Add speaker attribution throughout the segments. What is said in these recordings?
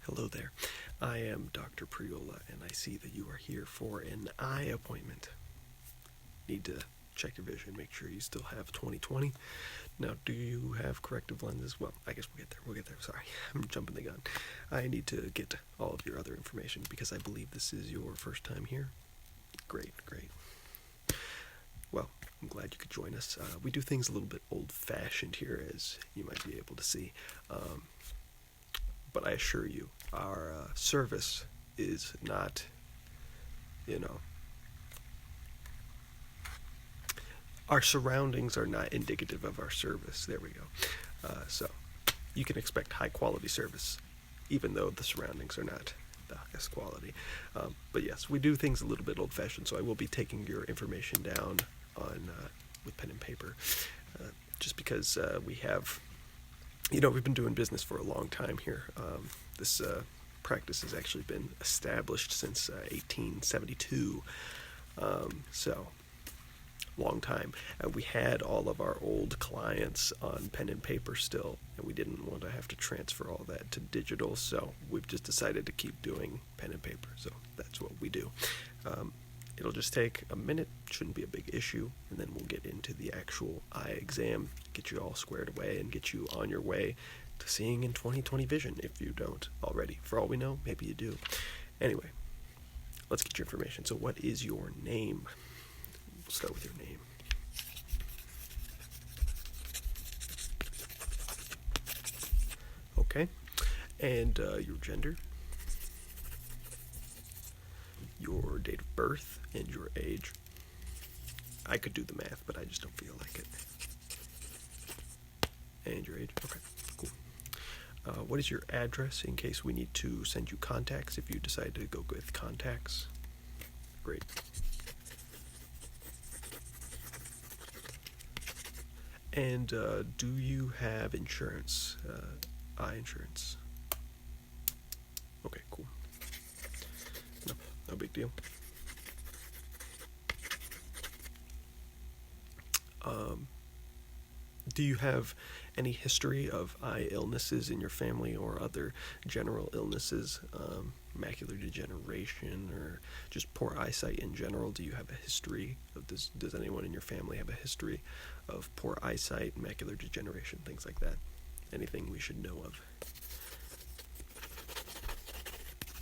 Speaker 1: Hello there. I am Dr. Priola, and I see that you are here for an eye appointment. Need to check your vision, make sure you still have 20/20. Now, do you have corrective lenses? Well, I guess we'll get there. Sorry, I'm jumping the gun. I need to get all of your other information because I believe this is your first time here. Great. Well, I'm glad you could join us. We do things a little bit old-fashioned here, as you might be able to see. But I assure you, our service is not, our surroundings are not indicative of our service. There we go. So you can expect high-quality service, even though the surroundings are not the highest quality. But yes, we do things a little bit old-fashioned, so I will be taking your information down on with pen and paper, just because we have... we've been doing business for a long time here. This practice has actually been established since 1872, so long time. And we had all of our old clients on pen and paper still, and we didn't want to have to transfer all that to digital, so we've just decided to keep doing pen and paper, so that's what we do. It'll just take a minute, shouldn't be a big issue, and then we'll get into the actual eye exam, get you all squared away, and get you on your way to seeing in 20/20 vision if you don't already. For all we know, maybe you do. Anyway, let's get your information. So what is your name? We'll start with your name. Okay. And your gender? Your date of birth and your age. I could do the math, but I just don't feel like it. And your age. Okay, cool. What is your address in case we need to send you contacts if you decide to go with contacts? Great. And do you have insurance? Eye insurance? Okay, cool. No big deal. Do you have any history of eye illnesses in your family or other general illnesses, macular degeneration or just poor eyesight in general? Do you have a history of this? Does anyone in your family have a history of poor eyesight, macular degeneration, things like that? Anything we should know of?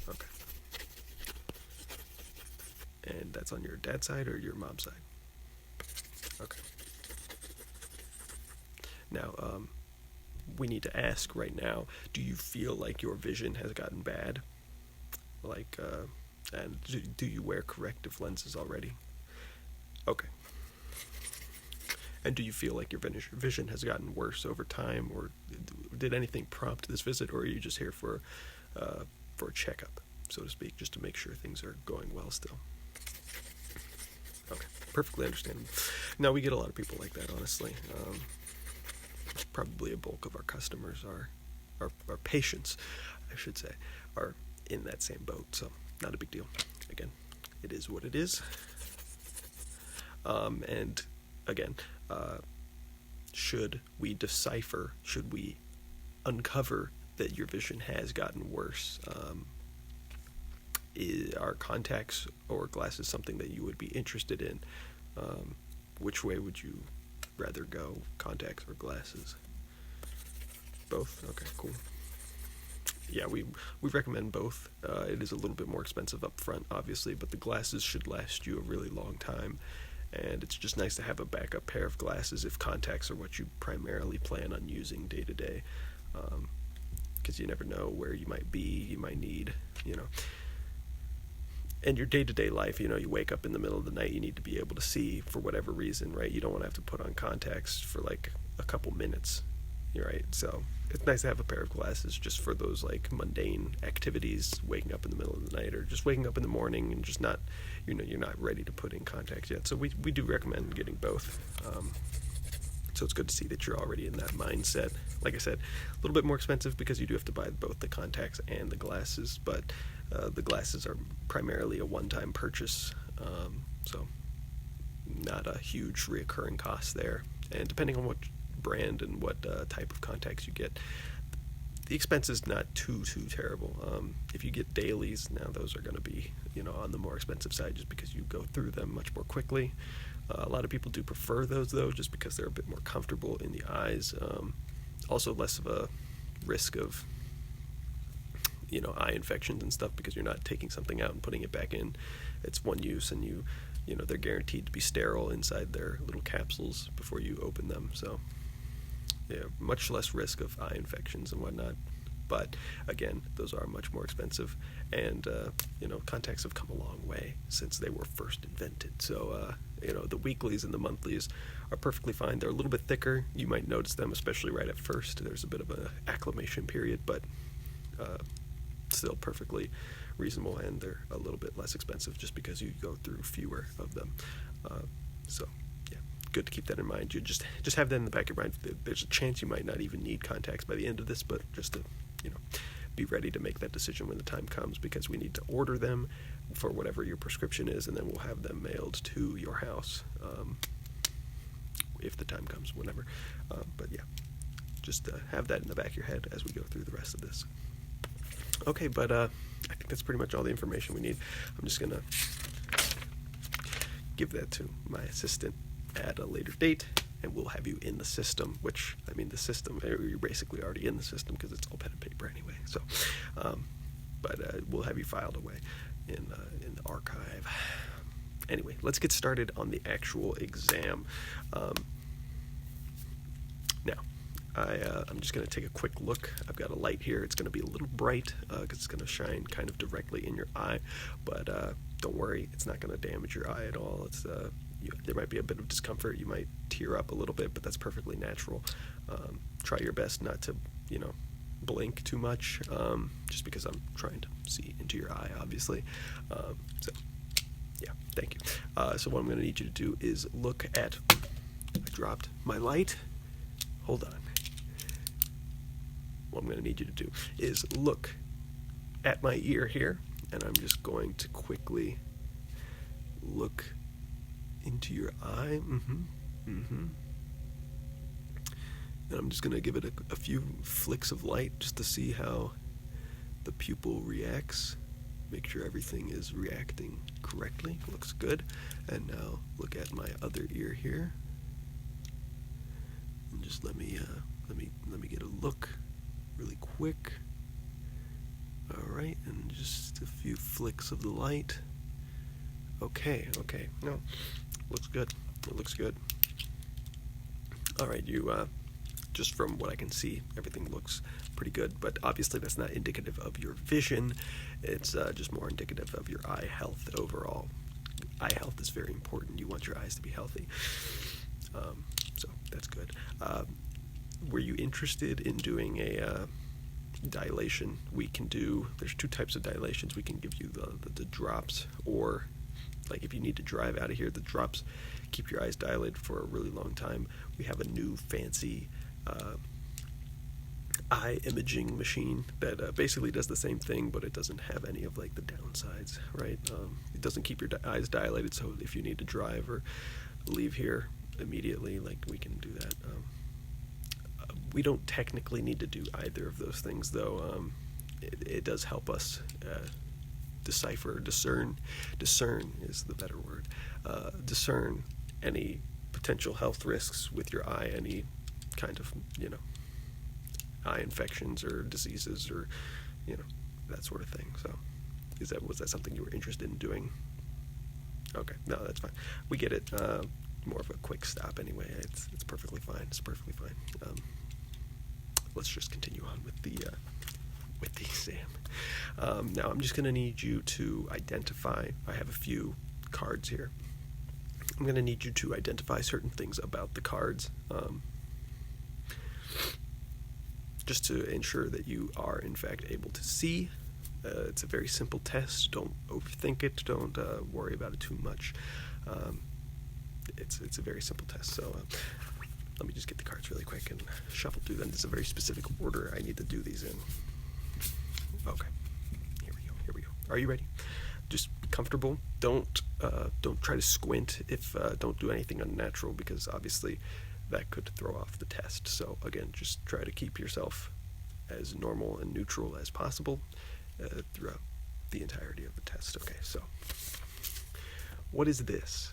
Speaker 1: Okay. And that's on your dad's side or your mom's side? Okay. Now, we need to ask right now, do you feel like your vision has gotten bad? Like, and do you wear corrective lenses already? Okay. And do you feel like your vision has gotten worse over time, or did anything prompt this visit, or are you just here for a checkup, so to speak, just to make sure things are going well still? Okay, perfectly understandable. Now, we get a lot of people like that, honestly. Probably a bulk of our customers our patients, I should say, are in that same boat, so not a big deal. Again, it is what it is. And again, should we uncover that your vision has gotten worse, are contacts or glasses something that you would be interested in? Which way would you rather go, contacts or glasses? Both? Okay, cool. Yeah, we recommend both. It is a little bit more expensive up front, obviously, but the glasses should last you a really long time, and it's just nice to have a backup pair of glasses if contacts are what you primarily plan on using day to day, because you never know where you might be, you might need, and your day-to-day life, you wake up in the middle of the night, you need to be able to see for whatever reason, right? You don't want to have to put on contacts for like a couple minutes, right? So it's nice to have a pair of glasses just for those like mundane activities, waking up in the middle of the night or just waking up in the morning and just not, you're not ready to put in contacts yet. So we do recommend getting both. So it's good to see that you're already in that mindset. Like I said, a little bit more expensive because you do have to buy both the contacts and the glasses, but the glasses are primarily a one-time purchase, so not a huge reoccurring cost there. And depending on what brand and what type of contacts you get, the expense is not too terrible. If you get dailies, now those are going to be, on the more expensive side just because you go through them much more quickly. A lot of people do prefer those though, just because they're a bit more comfortable in the eyes. Also less of a risk of, eye infections and stuff because you're not taking something out and putting it back in. It's one use, and they're guaranteed to be sterile inside their little capsules before you open them. So yeah, much less risk of eye infections and whatnot. But again, those are much more expensive, and contacts have come a long way since they were first invented. So the weeklies and the monthlies are perfectly fine. They're a little bit thicker. You might notice them, especially right at first. There's a bit of an acclimation period, but still perfectly reasonable, and they're a little bit less expensive just because you go through fewer of them. So yeah, good to keep that in mind. You just have that in the back of your mind. There's a chance you might not even need contacts by the end of this, but just to be ready to make that decision when the time comes, because we need to order them for whatever your prescription is, and then we'll have them mailed to your house if the time comes, whenever. But yeah, just have that in the back of your head as we go through the rest of this. Okay, but I think that's pretty much all the information we need. I'm just going to give that to my assistant at a later date, and we'll have you in the system, which, the system, you're basically already in the system because it's all pen and paper anyway. So, but we'll have you filed away in the archive. Anyway, let's get started on the actual exam. Now, I'm just going to take a quick look. I've got a light here. It's going to be a little bright because it's going to shine kind of directly in your eye, but don't worry, it's not going to damage your eye at all. It's there might be a bit of discomfort. You might tear up a little bit, but that's perfectly natural. Try your best not to, blink too much, just because I'm trying to see into your eye, obviously. So, yeah, thank you. So what I'm going to need you to do is look at... I dropped my light. Hold on. What I'm going to need you to do is look at my ear here, and I'm just going to quickly look into your eye. And I'm just going to give it a few flicks of light just to see how the pupil reacts. Make sure everything is reacting correctly. Looks good. And now look at my other ear here. And just let me get a look really quick. All right, and just a few flicks of the light. Okay. No, looks good. It looks good. All right, just from what I can see, everything looks pretty good, but obviously that's not indicative of your vision. It's just more indicative of your eye health overall. Eye health is very important. You want your eyes to be healthy. So that's good. Were you interested in doing a dilation? There's two types of dilations. We can give you the drops, or like if you need to drive out of here, the drops keep your eyes dilated for a really long time. We have a new fancy eye imaging machine that basically does the same thing, but it doesn't have any of like the downsides, right? It doesn't keep your eyes dilated, so if you need to drive or leave here immediately, like we can do that. We don't technically need to do either of those things, though. It does help us discern is the better word, discern any potential health risks with your eye, any kind of, eye infections or diseases or, that sort of thing. So was that something you were interested in doing? Okay, no, that's fine. We get it. More of a quick stop anyway. It's perfectly fine. It's perfectly fine. Let's just continue on with the exam. Now I'm just going to need you to identify. I have a few cards here. I'm going to need you to identify certain things about the cards, just to ensure that you are in fact able to see. It's a very simple test. Don't overthink it. Don't worry about it too much. It's a very simple test. So let me just get the cards really quick and shuffle through them. There's a very specific order I need to do these in. Okay, here we go. Are you ready? Just be comfortable. Don't try to squint. Don't do anything unnatural, because obviously that could throw off the test. So again, just try to keep yourself as normal and neutral as possible throughout the entirety of the test. Okay, so what is this?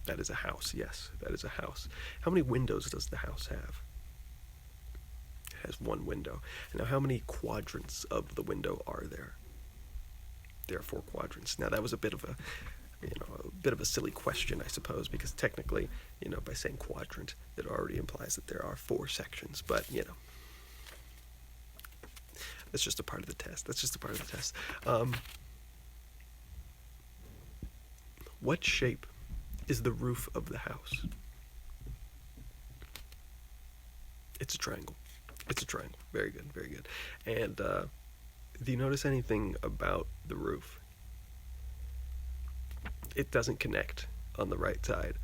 Speaker 1: That is a house. Yes, that is a house. How many windows does the house have? It has one window. Now, how many quadrants of the window are there? There are 4 quadrants. Now, that was a bit of a silly question, I suppose, because technically, by saying quadrant, it already implies that there are 4 sections. But that's just a part of the test. What shape is the roof of the house? It's a triangle. Very good. And do you notice anything about the roof? It doesn't connect on the right side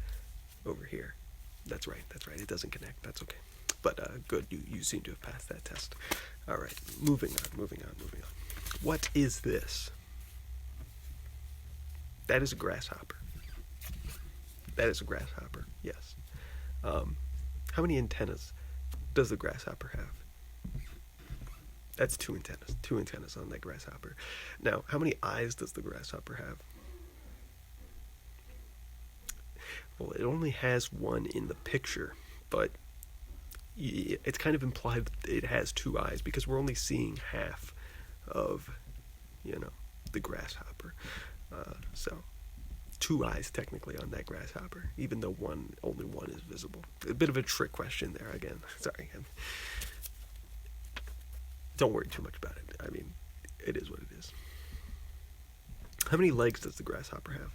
Speaker 1: over here. That's right. It doesn't connect. That's okay. But good, you seem to have passed that test. All right, moving on. What is this? That is a grasshopper. Yes. How many antennas does the grasshopper have? That's 2 antennas. 2 antennas on that grasshopper. Now, how many eyes does the grasshopper have? Well, it only has 1 in the picture, but it's kind of implied that it has 2 eyes because we're only seeing half of, the grasshopper. So 2 eyes technically on that grasshopper, even though only one is visible. A bit of a trick question there again. Sorry. Don't worry too much about it. I mean, it is what it is. How many legs does the grasshopper have?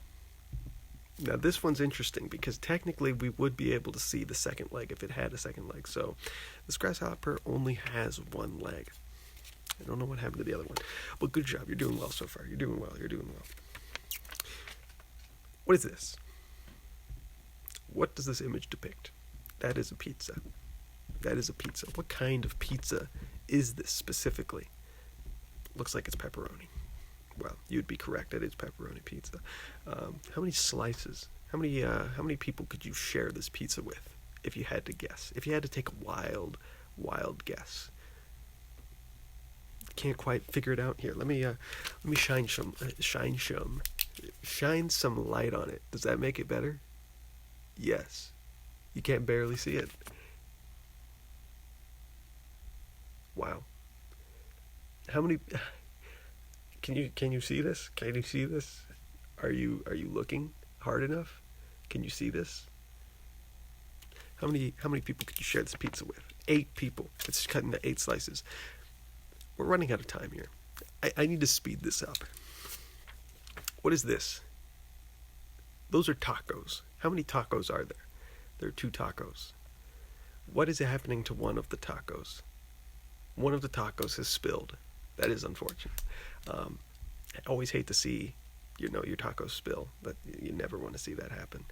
Speaker 1: Now, this one's interesting because technically we would be able to see the second leg if it had a second leg. So this grasshopper only has 1 leg. I don't know what happened to the other one. But good job. You're doing well so far. You're doing well. What is this? What does this image depict? That is a pizza. What kind of pizza is this specifically? Looks like it's pepperoni. Well, you'd be correct. It is pepperoni pizza. How many slices? How many people could you share this pizza with? If you had to guess, if you had to take a wild guess, can't quite figure it out here. Let me shine some light on it. Does that make it better? Yes. You can't barely see it. Wow. How many? Can you see this? Are you looking hard enough? Can you see this? How many people could you share this pizza with? 8 people. It's cut into 8 slices. We're running out of time here. I need to speed this up. What is this? Those are tacos. How many tacos are there? There are 2 tacos. What is happening to one of the tacos? One of the tacos has spilled. That is unfortunate. I always hate to see, your tacos spill, but you never want to see that happen.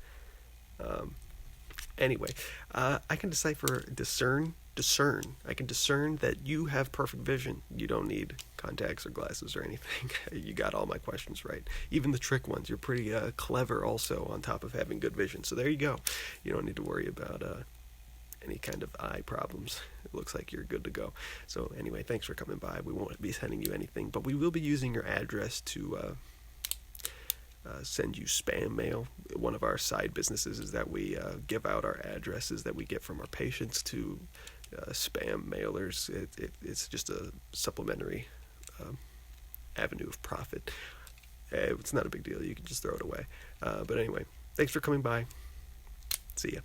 Speaker 1: Anyway, I can discern. I can discern that you have perfect vision. You don't need contacts or glasses or anything. You got all my questions right. Even the trick ones. You're pretty clever also on top of having good vision. So there you go. You don't need to worry about any kind of eye problems. It looks like you're good to go. So anyway, thanks for coming by. We won't be sending you anything, but we will be using your address to send you spam mail. One of our side businesses is that we give out our addresses that we get from our patients to spam mailers. It's just a supplementary avenue of profit. It's not a big deal. You can just throw it away. But anyway, thanks for coming by. See ya.